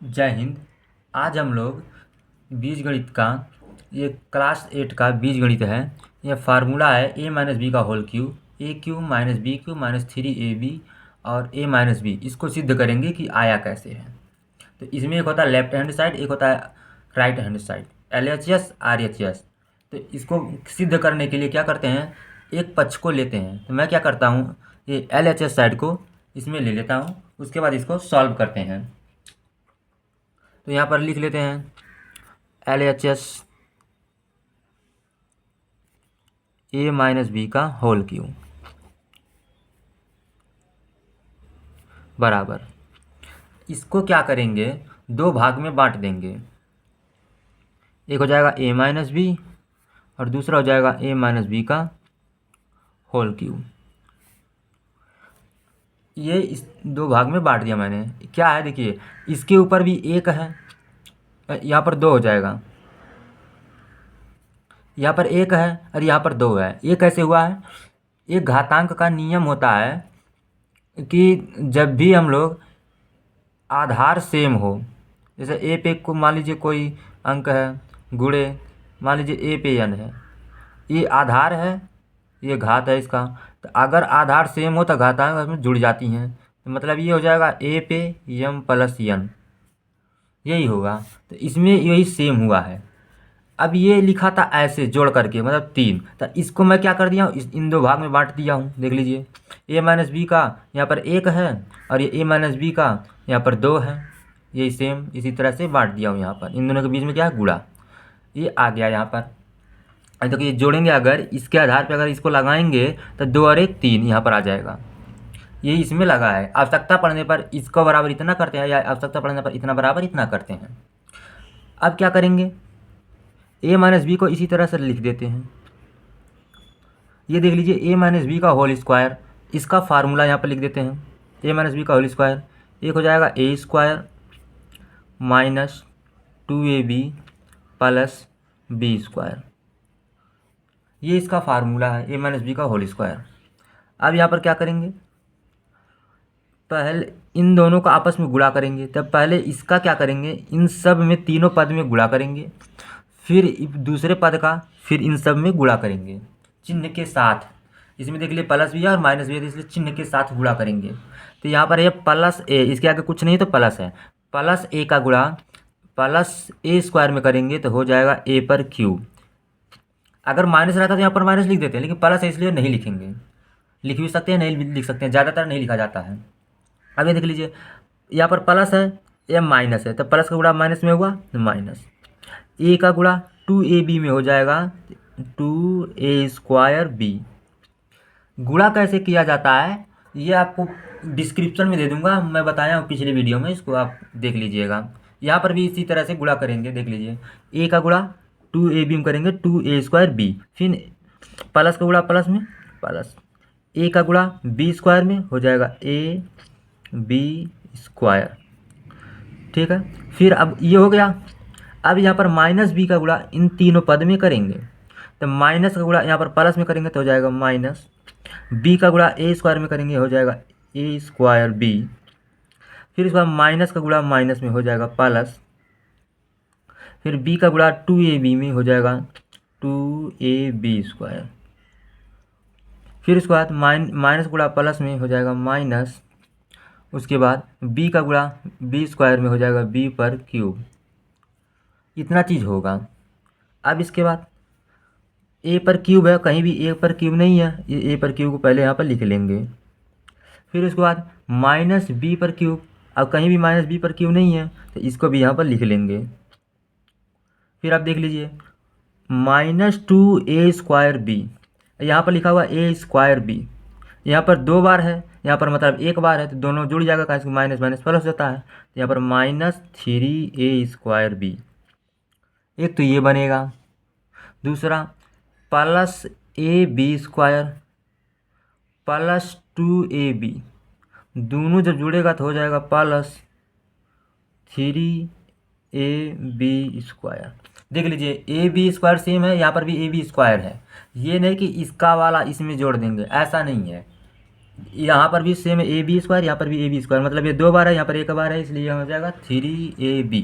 जय हिंद। आज हम लोग बीजगणित का ये क्लास 8 का बीजगणित है। ये फार्मूला है a माइनस बी का whole cube, A cube minus B cube minus 3ab और a माइनस बी। इसको सिद्ध करेंगे कि आया कैसे है। तो इसमें एक होता है लेफ्ट हैंड साइड, एक होता है right hand side, LHS RHS। तो इसको सिद्ध करने के लिए क्या करते हैं, एक पक्ष को लेते हैं। तो मैं क्या करता हूँ, ये LHS साइड को इसमें ले लेता हूँ, उसके बाद इसको सॉल्व करते हैं। तो यहाँ पर लिख लेते हैं LHS a माइनस बी का होल क्यूब बराबर, इसको क्या करेंगे, दो भाग में बांट देंगे। एक हो जाएगा a माइनस बी और दूसरा हो जाएगा a माइनस बी का होल क्यूब। ये इस दो भाग में बांट दिया मैंने। क्या है देखिए, इसके ऊपर भी एक है, यहाँ पर दो हो जाएगा। यहाँ पर एक है और यहाँ पर दो है। ये कैसे हुआ है, एक घातांक का नियम होता है कि जब भी हम लोग आधार सेम हो, जैसे ए पे को मान लीजिए कोई अंक है, गुणे मान लीजिए ए पे n है, ये आधार है, ये घात है इसका। तो अगर आधार सेम हो तो घातांक उसमें जुड़ जाती हैं। तो मतलब ये हो जाएगा ए पे m प्लस n, यही होगा। तो इसमें यही सेम हुआ है। अब ये लिखा था ऐसे जोड़ करके, मतलब 3, तो इसको मैं क्या कर दिया हूँ, इन दो भाग में बांट दिया हूँ। देख लीजिए, a माइनस बी का यहाँ पर एक है और ये a माइनस बी का यहाँ पर दो है। यही सेम इसी तरह से बांट दिया हूँ। यहाँ पर इन दोनों के बीच में क्या है, गुणा। ये आ गया यहाँ पर। अब देखिए, जोड़ेंगे अगर इसके आधार पर अगर इसको लगाएंगे तो 2 और 1 3 यहाँ पर आ जाएगा। ये इसमें लगा है। आवश्यकता पड़ने पर इसको बराबर इतना करते हैं या आवश्यकता पड़ने पर इतना बराबर इतना करते हैं। अब क्या करेंगे, a माइनस बी को इसी तरह से लिख देते हैं। ये देख लीजिए, a माइनस बी का होल स्क्वायर, इसका फार्मूला यहाँ पर लिख देते हैं। a माइनस बी का होल स्क्वायर एक हो जाएगा a square minus 2ab plus B square. ये इसका फार्मूला है, a माइनस बी का होल स्क्वायर। अब यहाँ पर क्या करेंगे, पहले इन दोनों का आपस में गुणा करेंगे। तब पहले इसका क्या करेंगे, इन सब में तीनों पद में गुणा करेंगे, फिर दूसरे पद का फिर इन सब में गुणा करेंगे चिन्ह के साथ। इसमें देख लिए प्लस भी है और माइनस भी है, तो इसलिए चिन्ह के साथ गुणा करेंगे। तो यहाँ पर है प्लस ए, इसके आगे कुछ नहीं तो प्लस है, प्लस ए का गुणा प्लस ए स्क्वायर में करेंगे तो हो जाएगा ए पर क्यूब। अगर माइनस रहता तो यहाँ पर माइनस लिख देते हैं, लेकिन प्लस है इसलिए नहीं लिखेंगे। लिख भी सकते हैं, नहीं भी लिख सकते हैं, ज़्यादातर नहीं लिखा जाता है। अब ये देख लीजिए, यहाँ पर प्लस है या माइनस है, तो प्लस का गुणा माइनस में हुआ तो माइनस। ए का गुणा 2ab में हो जाएगा 2a स्क्वायर बी। गुणा कैसे किया जाता है ये आपको डिस्क्रिप्शन में दे दूंगा, मैं बताया हूँ पिछले वीडियो में, इसको आप देख लीजिएगा। यहाँ पर भी इसी तरह से गुणा करेंगे। देख लीजिए, ए का गुणा 2ab में करेंगे 2a स्क्वायर बी, फिर प्लस का गुणा प्लस में प्लस, ए का गुणा बी स्क्वायर में हो जाएगा ए बी स्क्वायर। ठीक है, फिर अब ये हो गया। अब यहाँ पर माइनस बी का गुणा इन तीनों पद में करेंगे, तो माइनस का गुणा यहाँ पर प्लस में करेंगे तो हो जाएगा माइनस, बी का गुणा ए स्क्वायर में करेंगे हो जाएगा ए स्क्वायर बी, फिर इसके बाद माइनस का गुणा माइनस में हो जाएगा प्लस, फिर बी का गुणा 2ab में हो जाएगा 2ab स्क्वायर, फिर उसके बाद माइनस गुणा प्लस में हो जाएगा माइनस, उसके बाद b का गुणा b स्क्वायर में हो जाएगा b पर क्यूब। इतना चीज़ होगा। अब इसके बाद a पर क्यूब है, कहीं भी a पर क्यूब नहीं है, ये a पर क्यूब को पहले यहाँ पर लिख लेंगे। फिर उसके बाद माइनस b पर क्यूब, अब कहीं भी माइनस b पर क्यूब नहीं है तो इसको भी यहाँ पर लिख लेंगे। फिर आप देख लीजिए, माइनस 2a स्क्वायर बी, यहाँ पर लिखा हुआ a स्क्वायर बी, यहाँ पर दो बार है, यहाँ पर मतलब एक बार है, तो दोनों जुड़ जाएगा, कैसे माइनस माइनस प्लस होता है। तो यहाँ पर माइनस 3a स्क्वायर बी, एक तो ये बनेगा। दूसरा plus A B square plus 2ab, दोनों जब जुड़ेगा तो हो जाएगा प्लस 3ab स्क्वायर। देख लीजिए, ए बी स्क्वायर सेम है, यहाँ पर भी ए बी स्क्वायर है। ये नहीं कि इसका वाला इसमें जोड़ देंगे, ऐसा नहीं है। यहाँ पर भी सेम ए बी स्क्वायर, यहाँ पर भी ए बी स्क्वायर, मतलब ये 2 बार है, यहाँ पर 1 बार है, इसलिए यहाँ हो जाएगा 3ab।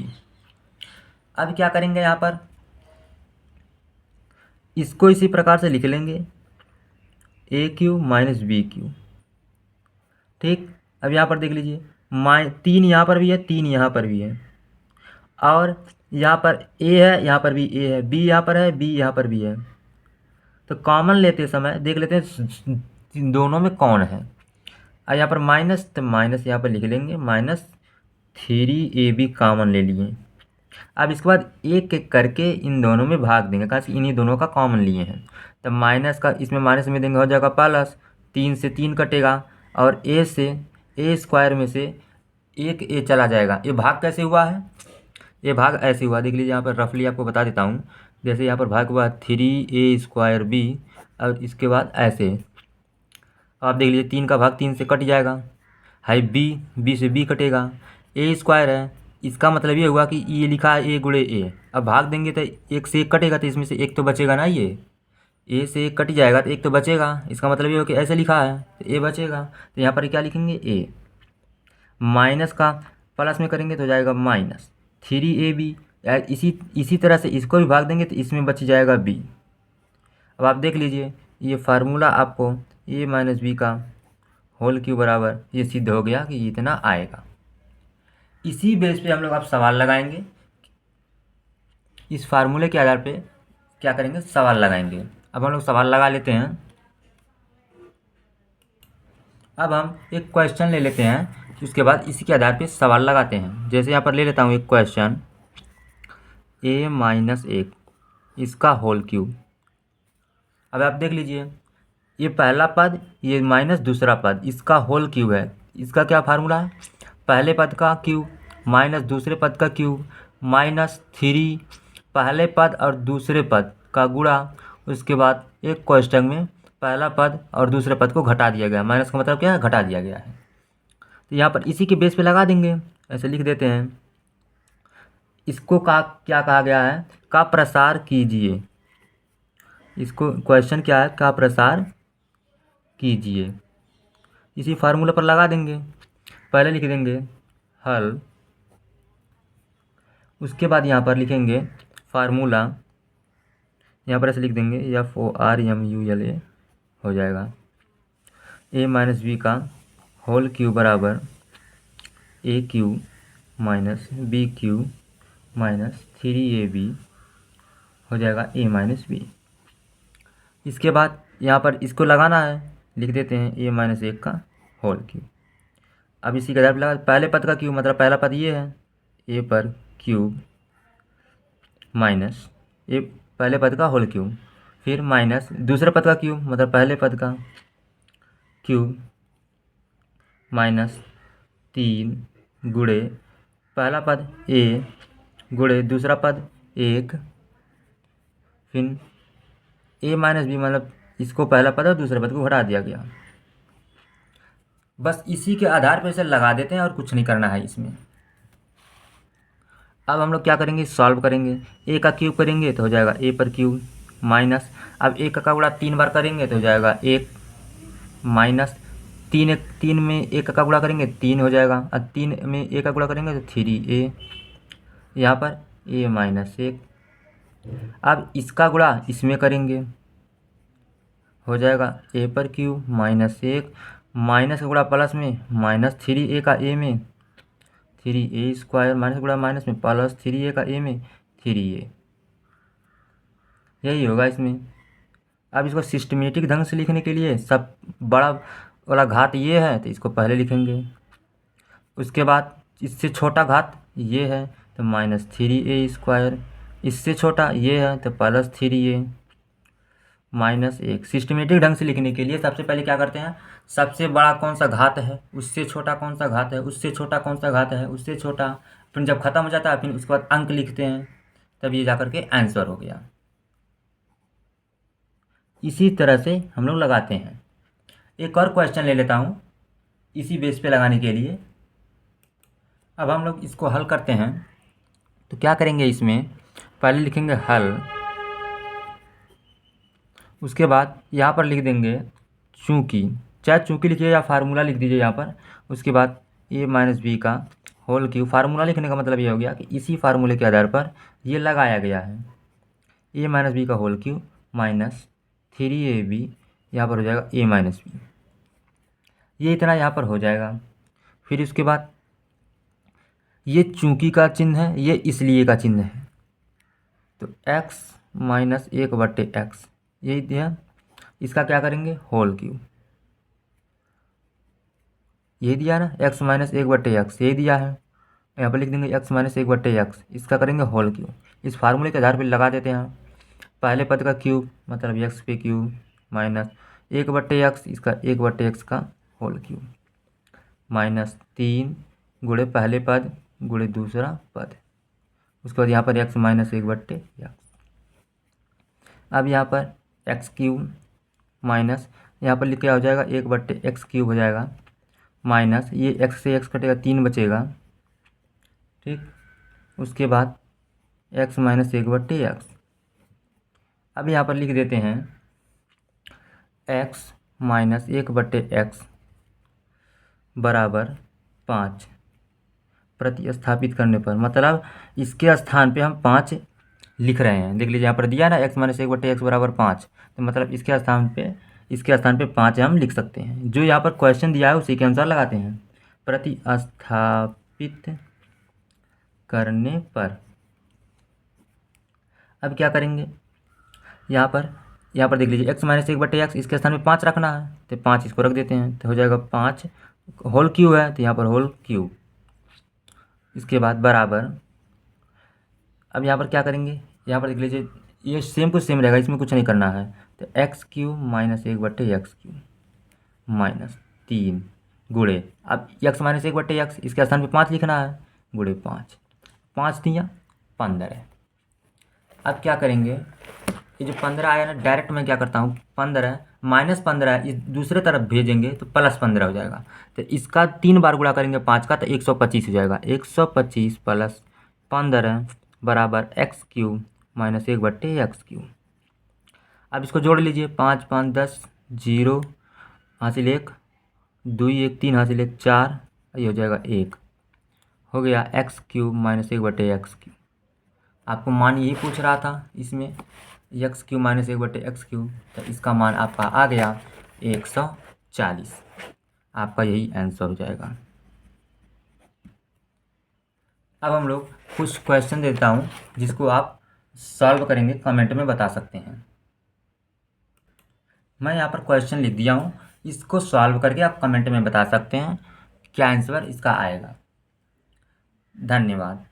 अब क्या करेंगे यहाँ पर, इसको इसी प्रकार से लिख लेंगे ए क्यू माइनस बी क्यू। ठीक, अब यहाँ पर देख लीजिए 3 यहाँ पर भी है, 3 यहाँ पर भी है, और यहाँ पर ए है, यहाँ पर भी ए है, बी यहाँ पर है, बी यहाँ पर भी है। तो कॉमन लेते समय देख लेते हैं दोनों में कौन है। और यहाँ पर माइनस, तो माइनस यहाँ पर लिख लेंगे, -3ab कॉमन ले लिए। अब इसके बाद एक एक करके इन दोनों में भाग देंगे, कहाँ से इन्हीं दोनों का कॉमन लिए हैं। तो माइनस का इसमें माइनस में देंगे, हो जाएगा प्लस, 3 से 3 कटेगा, और ए से ए स्क्वायर में से एक ए चला जाएगा। ये भाग कैसे हुआ है, ये भाग ऐसे हुआ, देख लीजिए यहाँ पर रफली आपको बता देता हूँ। जैसे यहाँ पर भाग हुआ 3a² b, और इसके बाद ऐसे आप देख लीजिए 3 का भाग 3 से कट जाएगा, है बी से बी कटेगा, ए स्क्वायर है, इसका मतलब ये हुआ कि ये लिखा है ए गुणे ए। अब भाग देंगे तो 1 से 1 कटेगा, तो इसमें से एक तो बचेगा ना, ये ए से 1 कट जाएगा तो एक तो बचेगा, इसका मतलब ये हो कि ऐसे लिखा है तो ए बचेगा। तो यहाँ पर क्या लिखेंगे, ए माइनस का प्लस में करेंगे तो हो जाएगा -3ab। इसी तरह से इसको भी भाग देंगे तो इसमें बच जाएगा b। अब आप देख लीजिए ये फार्मूला आपको a माइनस बी का होल क्यूब बराबर ये सिद्ध हो गया कि इतना आएगा। इसी बेस पे हम लोग अब सवाल लगाएंगे, इस फार्मूले के आधार पे क्या करेंगे, सवाल लगाएंगे। अब हम लोग सवाल लगा लेते हैं। अब हम एक क्वेश्चन ले लेते हैं, उसके बाद इसी के आधार पे सवाल लगाते हैं। जैसे यहाँ पर ले लेता हूँ एक क्वेश्चन, a-1 इसका होल क्यूब। अब आप देख लीजिए ये पहला पद, ये माइनस दूसरा पद, इसका होल क्यूब है। इसका क्या फार्मूला है, पहले पद का क्यूब माइनस दूसरे पद का क्यूब -3 पहले पद और दूसरे पद का गुणा, उसके बाद एक कोष्ठक में पहला पद और दूसरे पद को घटा दिया गया। माइनस का मतलब क्या है, घटा दिया गया है। तो यहाँ पर इसी के बेस पे लगा देंगे, ऐसे लिख देते हैं। इसको क्या कहा गया है, का प्रसार कीजिए। इसको क्वेश्चन क्या है, का प्रसार कीजिए। इसी फार्मूला पर लगा देंगे, पहले लिख देंगे हल, उसके बाद यहाँ पर लिखेंगे फार्मूला, यहाँ पर ऐसे लिख देंगे FORMULA हो जाएगा। a माइनस बी का होल क्यूब बराबर a cube minus B cube minus 3ab हो जाएगा a माइनस बी। इसके बाद यहाँ पर इसको लगाना है, लिख देते हैं a-1 का होल क्यूब। अब इसी के आधार पर लगा, पहले पद का क्यूब मतलब पहला पद ये है, a पर क्यूब माइनस ए पहले पद का होल क्यूब, फिर माइनस दूसरे पद का क्यूब मतलब पहले पद का क्यूब -3 गुणे पहला पद a गुणे दूसरा पद 1, फिर a माइनस बी मतलब इसको पहला पद और दूसरे पद को घटा दिया गया। बस इसी के आधार पर इसे लगा देते हैं और कुछ नहीं करना है इसमें। अब हम लोग क्या करेंगे, सॉल्व करेंगे। a का क्यूब करेंगे तो हो जाएगा a पर क्यूब माइनस, अब a का गुणा 3 बार करेंगे तो हो जाएगा 1 माइनस 3 में 1 का गुणा करेंगे 3 हो जाएगा, और 3 में a का गुणा करेंगे तो 3a, यहाँ पर a-1। अब इसका गुणा इसमें करेंगे हो जाएगा a पर क्यूब -1 माइनस का गुणा प्लस में -3a का a में 3a² माइनस गुणा माइनस में प्लस 3a का a में 3a, यही होगा इसमें। अब इसको सिस्टमेटिक ढंग से लिखने के लिए सब बड़ा वाला घात ये है तो इसको पहले लिखेंगे, उसके बाद इससे छोटा घात ये है तो -3a², इससे छोटा ये है तो +3a -1। सिस्टमेटिक ढंग से लिखने के लिए सबसे पहले क्या करते हैं, सबसे बड़ा कौन सा घात है, उससे छोटा कौन सा घात है, उससे छोटा कौन सा घात है, उससे छोटा, फिर जब खत्म हो जाता है फिर उसके बाद अंक लिखते हैं, तब ये जाकर के आंसर हो गया। इसी तरह से हम लोग लगाते हैं। एक और क्वेश्चन ले लेता हूँ इसी बेस पे लगाने के लिए। अब हम लोग इसको हल करते हैं तो क्या करेंगे, इसमें पहले लिखेंगे हल, उसके बाद यहाँ पर लिख देंगे चूँकि चाहे चूंकि लिखिए या फार्मूला लिख दीजिए यहाँ पर। उसके बाद ए माइनस बी का होल क्यूब। फार्मूला लिखने का मतलब ये हो गया कि इसी फार्मूले के आधार पर ये लगाया गया है। ए माइनस बी का होल क्यूब माइनस 3ab यहाँ पर हो जाएगा ए माइनस बी। ये इतना यहाँ पर हो जाएगा। फिर उसके बाद ये चूंकि का चिन्ह है, ये इसलिए का चिन्ह है, तो x माइनस 1/x यही दिया। इसका क्या करेंगे, होल क्यूब। यही दिया ना, x माइनस 1/x यही दिया है। यहाँ पर लिख देंगे x माइनस 1/x, इसका करेंगे होल क्यूब। इस फार्मूले के आधार पर लगा देते हैं। पहले पद का क्यूब मतलब x पे क्यूब माइनस 1/x, इसका 1/x का होल क्यूब माइनस 3 गुणे पहले पद गुणे दूसरा पद। उसके बाद यहाँ पर x माइनस 1/x। अब यहाँ पर एक्स क्यूब माइनस यहाँ पर लिख के हो जाएगा 1/x क्यूब हो जाएगा माइनस ये x से x कटेगा 3 बचेगा। ठीक, उसके बाद x माइनस 1/x। अब यहाँ पर लिख देते हैं x माइनस 1/x बराबर 5। प्रतिस्थापित करने पर मतलब इसके स्थान पे हम 5 लिख रहे हैं। देख लीजिए यहाँ पर दिया ना x माइनस 1/x बराबर 5, तो मतलब इसके स्थान पे 5 हम लिख सकते हैं। जो यहाँ पर क्वेश्चन दिया है उसी के अनुसार लगाते हैं। प्रतिस्थापित करने पर अब क्या करेंगे, यहाँ पर देख लीजिए x माइनस 1/x, इसके स्थान पे 5 रखना है, तो 5 इसको रख देते हैं, तो हो जाएगा 5 होल क्यूब है, तो यहाँ पर होल क्यूब। इसके बाद बराबर, अब यहाँ पर क्या करेंगे, यहाँ पर देख लीजिए ये सेम कुछ सेम रहेगा, इसमें कुछ नहीं करना है। तो x cube minus 1/x cube minus 3 गुणे, अब x माइनस 1/x इसके स्थान पे 5 लिखना है, गुणे 5, 5 दिया 15। अब क्या करेंगे, ये जो 15 आया ना, डायरेक्ट मैं क्या करता हूँ, 15 माइनस 15 इस दूसरे तरफ भेजेंगे तो प्लस 15 हो जाएगा। तो इसका 3 बार गुणा करेंगे 5 का, तो 125 हो जाएगा। 125 प्लस 15 बराबर x cube minus 1/x cube. अब इसको जोड़ लीजिए, 5 5 10, 0 हासिल 1, 2 1 3 हासिल 1 4, ये हो जाएगा 1। हो गया x cube minus 1/x cube. आपको मान यही पूछ रहा था इसमें, x cube minus 1/x cube, तो इसका मान आपका आ गया 140। आपका यही आंसर हो जाएगा। अब हम लोग कुछ क्वेश्चन देता हूँ जिसको आप सॉल्व करेंगे, कमेंट में बता सकते हैं। मैं यहाँ पर क्वेश्चन लिख दिया हूँ, इसको सॉल्व करके आप कमेंट में बता सकते हैं क्या आंसर इसका आएगा। धन्यवाद।